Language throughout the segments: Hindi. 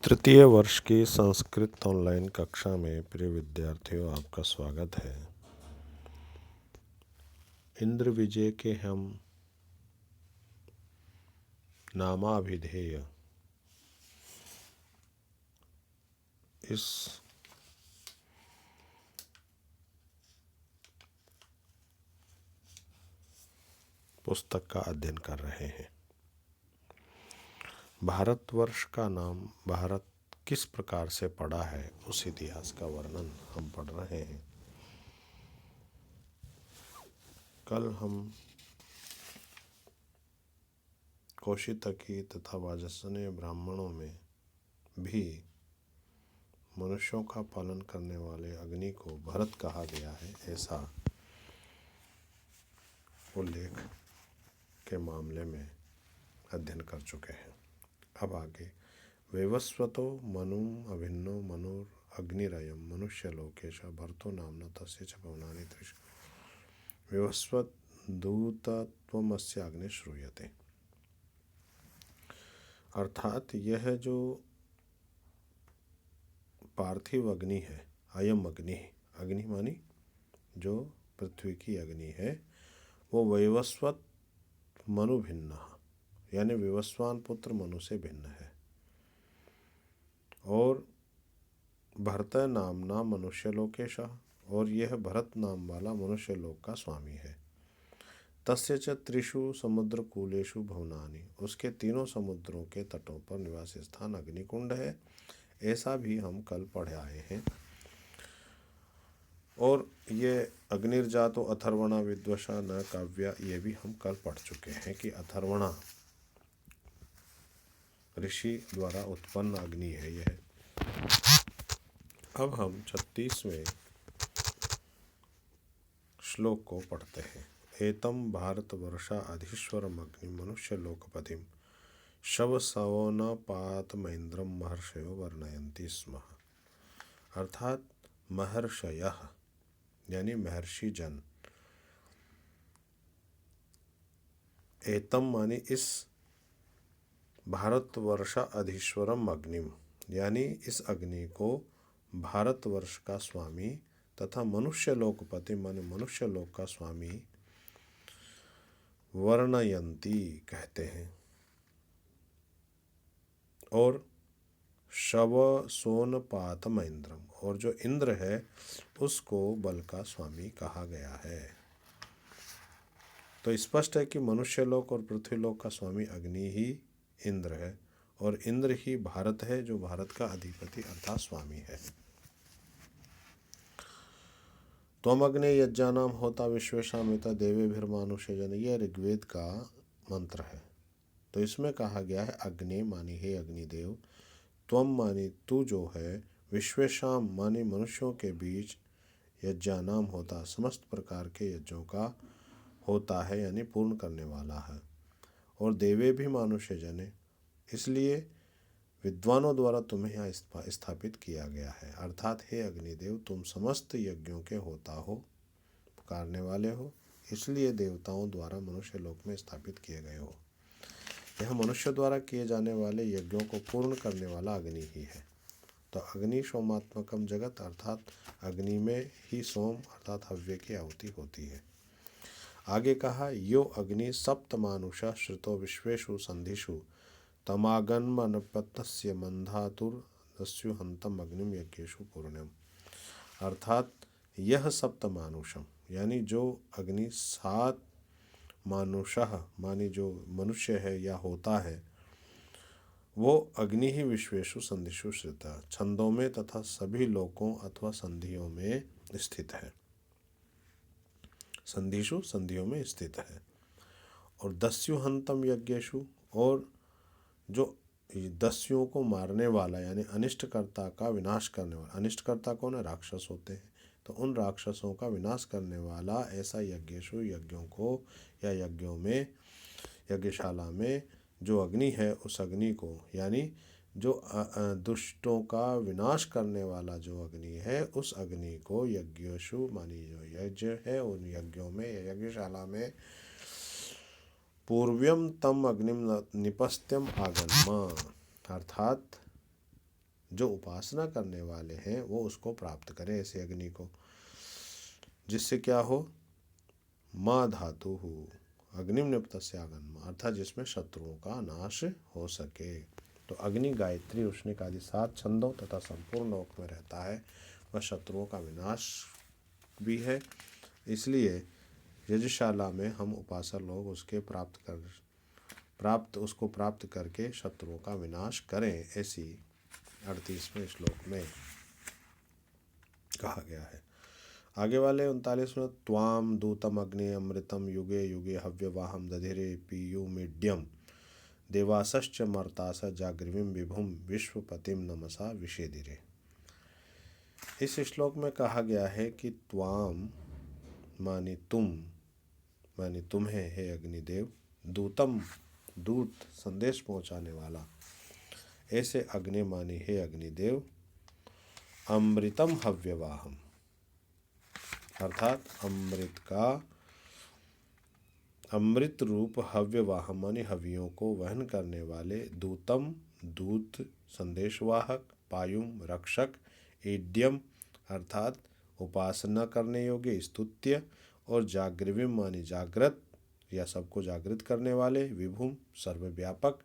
तृतीय वर्ष की संस्कृत ऑनलाइन कक्षा में प्रिय विद्यार्थियों, आपका स्वागत है। इंद्र विजय के हम नामाभिधेय इस पुस्तक का अध्ययन कर रहे हैं। भारतवर्ष का नाम भारत किस प्रकार से पड़ा है, उस इतिहास का वर्णन हम पढ़ रहे हैं। कल हम कौशितकी तथा वाजसनेय ब्राह्मणों में भी मनुष्यों का पालन करने वाले अग्नि को भरत कहा गया है, ऐसा उल्लेख के मामले में अध्ययन कर चुके हैं। अब आगे वैवस्वतो मनुम अभिन्नो मनुर अग्निरयम मनुष्य लोकेश भरतो नामना तस्य च भवनानि त्रिश वैवस्वत दूतत्वमस्य अग्नि श्रूयते। अर्थात यह जो पार्थिव अग्नि है, अयम अग्नि, अग्नि मानी जो पृथ्वी की अग्नि है, वो वैवस्वत मनु भिन्न, यानी विवस्वान पुत्र मनु से भिन्न है। और भरत नामना मनुष्य लोकेश, और यह भरत नाम वाला मनुष्य लोक का स्वामी है। तस्य च त्रिषु समुद्र कूलेषु भवनानि, उसके तीनों समुद्रों के तटों पर निवास स्थान अग्निकुंड है, ऐसा भी हम कल पढ़े आए हैं। और ये अग्निर्जातो अथर्वणा विद्वषा न काव्या, ये भी हम कल पढ़ चुके हैं कि अथर्वणा ऋषि द्वारा उत्पन्न अग्नि है यह। अब हम 36वें श्लोक को पढ़ते हैं। एतम भारत वर्षा अधीश्वरम अग्नि मनुष्य लोकपतिम शव सवनपातमैन्द्रम महर्षयो वर्णयन्ति स्म। अर्थात महर्षयः यानी महर्षि जन, एतम मानी इस भारतवर्ष अधीश्वरम अग्निम, यानी इस अग्नि को भारतवर्ष का स्वामी तथा मनुष्य लोकपति माने मनुष्य लोक का स्वामी वर्णयंती कहते हैं। और शव सोनपातम इंद्रम, और जो इंद्र है उसको बल का स्वामी कहा गया है। तो स्पष्ट है कि मनुष्य लोक और पृथ्वी लोक का स्वामी अग्नि ही इंद्र है, और इंद्र ही भारत है जो भारत का अधिपति अर्थात स्वामी है। त्वम अग्ने यज्ञानाम होता विश्वेशामिता देवेभिर्मानुषजन, यह ऋग्वेद का मंत्र है। तो इसमें कहा गया है अग्नि मानी हे अग्निदेव, त्वम मानी तू जो है, विश्वेशाम मानी मनुष्यों के बीच, यज्ञानाम होता समस्त प्रकार के यज्ञों का होता है, यानी पूर्ण करने वाला है। और देवे भी मानुष्य जने, इसलिए विद्वानों द्वारा तुम्हें यहाँ स्थापित किया गया है। अर्थात हे अग्निदेव, तुम समस्त यज्ञों के होता हो, पुकारने वाले हो, इसलिए देवताओं द्वारा मनुष्य लोक में स्थापित किए गए हो। यह मनुष्य द्वारा किए जाने वाले यज्ञों को पूर्ण करने वाला अग्नि ही है। तो अग्नि सोमात्मकम जगत, अर्थात अग्नि में ही सोम अर्थात हव्य की आहुति होती है। आगे कहा यो अग्नि सप्तमानुषा श्रुतो विश्वेषु संधिषु तमागन्म अनपतस्य मंधातुर्दस्यु हंतम अग्निम यज्ञेषु पूर्णम। अर्थात यह सप्तमानुषम, यानी जो अग्नि 7 मानुषः मानी जो मनुष्य है या होता है, वो अग्नि ही विश्वेषु संधिषु श्रुता, छंदों में तथा सभी लोकों अथवा संधियों में स्थित है। संधिषु संधियों में स्थित है। और दस्युहंतम यज्ञेषु, और जो दस्युओं को मारने वाला यानी अनिष्टकर्ता का विनाश करने वाला, अनिष्टकर्ता कौन है? राक्षस होते हैं। तो उन राक्षसों का विनाश करने वाला ऐसा यज्ञेषु, यज्ञों को या यज्ञों में, यज्ञशाला में जो अग्नि है, उस अग्नि को, यानी जो दुष्टों का विनाश करने वाला जो अग्नि है, उस अग्नि को यज्ञेषु मानी जो यज्ञ है उन यज्ञों में, यज्ञशाला में, पूर्व्यम तम अग्निम निपस्त्यम आगन्म, अर्थात जो उपासना करने वाले हैं वो उसको प्राप्त करें, ऐसे अग्नि को, जिससे क्या हो, माँ धातु हो अग्निम निपतस्यागन्म, अर्थात जिसमें शत्रुओं का नाश हो सके। तो अग्नि गायत्री उष्णिक आदि 7 छंदों तथा संपूर्ण लोक में रहता है, वह शत्रुओं का विनाश भी है। इसलिए यज्ञशाला में हम उपासक लोग उसके उसको प्राप्त करके शत्रुओं का विनाश करें, ऐसी 38वें श्लोक में कहा गया है। आगे वाले 39वें, त्वाम दूतम अग्नि अमृतम युगे युगे हव्यवाहम दधिरे पीयूमीड्यम देवासश्च मर्तास जागृविम विभुम विश्वपतिम नमसा विषेदिरे। इस श्लोक में कहा गया है कि त्वाम मानी तुम, मानी तुम्हें हे अग्निदेव, दूतम दूत संदेश पहुंचाने वाला, ऐसे अग्नि मानी हे अग्निदेव, अमृतम हव्यवाहम, अर्थात अमृत रूप हव्यवाहम मानी हवियों को वहन करने वाले, दूतम दूत संदेशवाहक, पायुम रक्षक, ईड्यम अर्थात उपासना करने योग्य स्तुत्य, और जागृविम मानी जागृत या सबको जागृत करने वाले, विभुम सर्वव्यापक,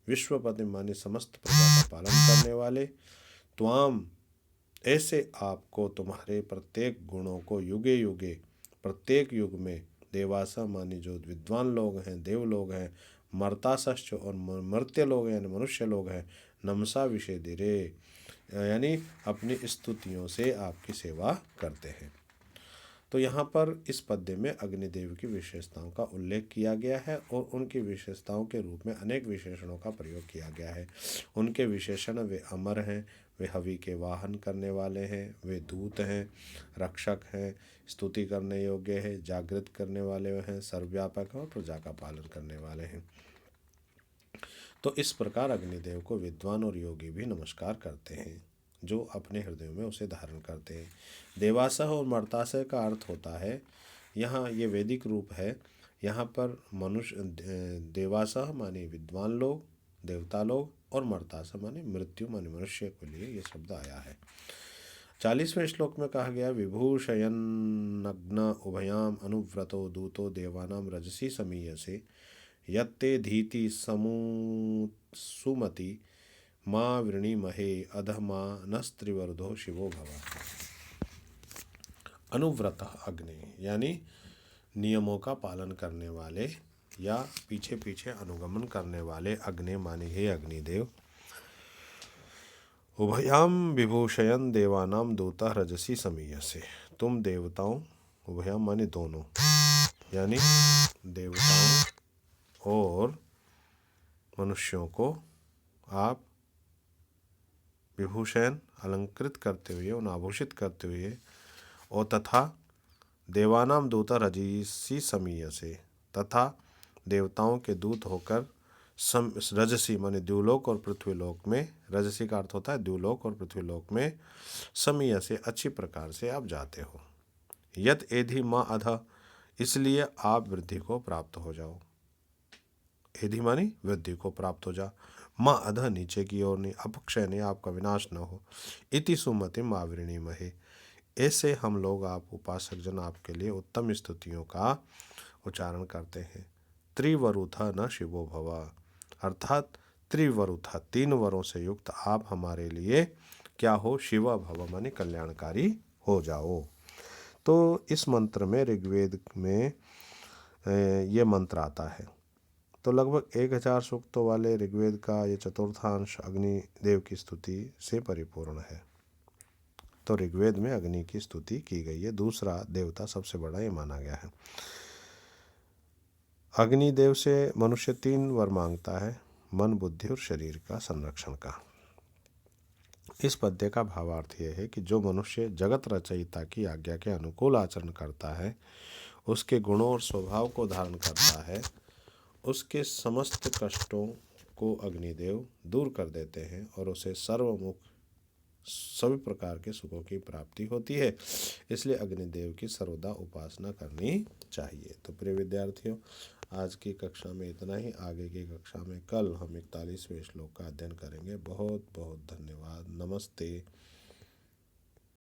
विश्वपति मानी समस्त प्रजा का पालन करने वाले, त्वाम ऐसे आपको तुम्हारे प्रत्येक गुणों को युगे युगे प्रत्येक युग में, देवासा मानी जो विद्वान लोग हैं, देव लोग हैं, मर्तासश्च और मर्त्य लोग हैं, मनुष्य लोग हैं, नमसा विषेदिरे यानी अपनी स्तुतियों से आपकी सेवा करते हैं। तो यहाँ पर इस पद्य में अग्निदेव की विशेषताओं का उल्लेख किया गया है और उनकी विशेषताओं के रूप में अनेक विशेषणों का प्रयोग किया गया है। उनके विशेषण, वे अमर हैं, वे हवि के वाहन करने वाले हैं, वे दूत हैं, रक्षक हैं, स्तुति करने योग्य है, जागृत करने वाले हैं, सर्वव्यापक हैं और प्रजा का पालन करने वाले हैं। तो इस प्रकार अग्निदेव को विद्वान और योगी भी नमस्कार करते हैं, जो अपने हृदय में उसे धारण करते हैं। देवासह और मर्तासह का अर्थ होता है, यहाँ ये वैदिक रूप है, यहाँ पर मनुष्य, देवासह माने विद्वान लोग, देवता लोग, और मर्तासह माने मृत्यु माने मनुष्य के लिए ये शब्द आया है। 40वें श्लोक में कहा गया, विभूषयन्नग्न उभयाम अनुव्रतो दूतो देवानाम रजसी समीयसे यत्ते धीति सुमति माँ वृणीमहे अधमा नस्त्रिवरुधो शिवो भव। अनुव्रत अग्नि यानी नियमों का पालन करने वाले या पीछे पीछे अनुगमन करने वाले अग्नि माने हे अग्निदेव, उभयाम विभूषयन देवानाम दूता रजसी समीयसे, तुम देवताओं, उभयाम माने दोनों, यानी देवताओं और मनुष्यों को आप विभूषण अलंकृत करते हुए, उन्हें आभूषित करते हुए, और तथा देवानाम दूता रजसी समीयसे, तथा देवताओं के दूत होकर रजसी माने द्युलोक और पृथ्वीलोक में, रजसी का अर्थ होता है द्युलोक और पृथ्वीलोक में, समीय से अच्छी प्रकार से आप जाते हो। यत एधि माँ अध, इसलिए आप वृद्धि को प्राप्त हो जाओ। एधि मानी वृद्धि को प्राप्त हो जा, माँ अध नीचे की ओर नहीं, अपक्षय नहीं, आपका विनाश न हो। इति सुमतिम आवृणीमहे, ऐसे हम लोग, आप उपासक जन, आपके लिए उत्तम स्तुतियों का उच्चारण करते हैं। त्रिवरुथा न शिवो भवा, अर्थात त्रिवरुथा 3 वरों से युक्त आप हमारे लिए क्या हो, शिव भव माने कल्याणकारी हो जाओ। तो इस मंत्र में, ऋग्वेद में ये मंत्र आता है। तो लगभग 1000 सूक्तों वाले ऋग्वेद का ये चतुर्थांश अग्निदेव की स्तुति से परिपूर्ण है। तो ऋग्वेद में अग्नि की स्तुति की गई है, दूसरा देवता सबसे बड़ा ये माना गया है। अग्निदेव से मनुष्य 3 वर मांगता है, मन, बुद्धि और शरीर का संरक्षण का। इस पद्य का भावार्थ यह है कि जो मनुष्य जगत रचयिता की आज्ञा के अनुकूल आचरण करता है, उसके गुणों और स्वभाव को धारण करता है, उसके समस्त कष्टों को अग्निदेव दूर कर देते हैं और उसे सर्वमुख सभी प्रकार के सुखों की प्राप्ति होती है। इसलिए अग्निदेव की सर्वदा उपासना करनी चाहिए। तो प्रिय विद्यार्थियों, आज की कक्षा में इतना ही। आगे की कक्षा में कल हम 41वें श्लोक का अध्ययन करेंगे। बहुत बहुत धन्यवाद। नमस्ते।